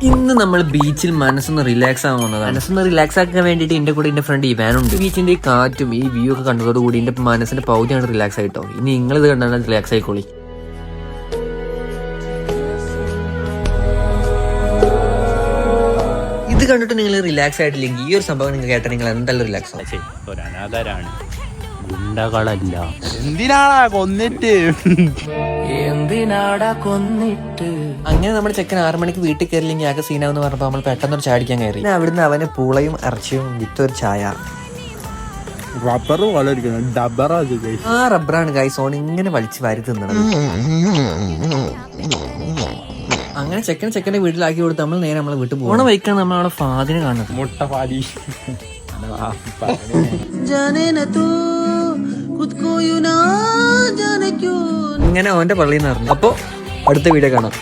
ഇന്ന് നമ്മൾ ബീച്ചിൽ മനസ്സൊന്ന് റിലാക്സ് ആകാൻ വന്നതാണ്. മനസ്സൊന്ന് റിലാക്സ് ആക്കാൻ വേണ്ടിയിട്ട് എന്റെ കൂടെ എന്റെ ഫ്രണ്ട് ഇവാനുണ്ട്. ബീച്ചിന്റെ ഈ കാറ്റും ഈ വ്യൂ ഒക്കെ കണ്ടതോടുകൂടി എന്റെ മനസ്സിന്റെ പൗതിയാണ് റിലാക്സ് ആയിട്ടോ. ഇനി നിങ്ങൾ ഇത് കണ്ടാൽ റിലാക്സ് ആയിക്കോളി. ഇത് കണ്ടിട്ട് നിങ്ങൾ റിലാക്സ് ആയിട്ടില്ലെങ്കിൽ ഈ ഒരു സംഭവം നിങ്ങൾ കേട്ടാൽ നിങ്ങൾ എന്തായാലും റിലാക്സ് ആവും. ഒരു അനാഥരാണ്, ഗുണ്ടകളല്ല. എന്തിനാടാ കൊന്നിട്ട് അങ്ങനെ നമ്മുടെ ചെക്കൻ 6 മണിക്ക് വീട്ടിൽ കയറില്ലെങ്കിൽ ആകെ സീനാവെന്ന് പറഞ്ഞപ്പോൾ നമ്മൾ പെട്ടെന്നൊരു ചാടിക്കാൻ കയറി. അവിടുന്ന് അവന് പൂളയും ഇറച്ചിയും വിത്തൊരു ചായ. റബ്ബർ പോലെ ആ റബ്ബറാണ് ഗൈസ് ഓൺ ഇങ്ങനെ വലിച്ചു വാരി തിന്നണം. അങ്ങനെ ചെക്കന്റെ വീട്ടിലാക്കി കൊടുത്ത് നമ്മൾ നേരെ നമ്മളെ വീട്ടിൽ പോകണം. വൈക്കാണ് നമ്മൾ അവിടെ ഫാദിനെ കാണുന്നത്. മുട്ട ഫാദി ഇങ്ങനെ അവന്റെ പള്ളിയിൽ നിന്ന് പറഞ്ഞു. അപ്പൊ അടുത്ത വീഡിയോ കാണാം.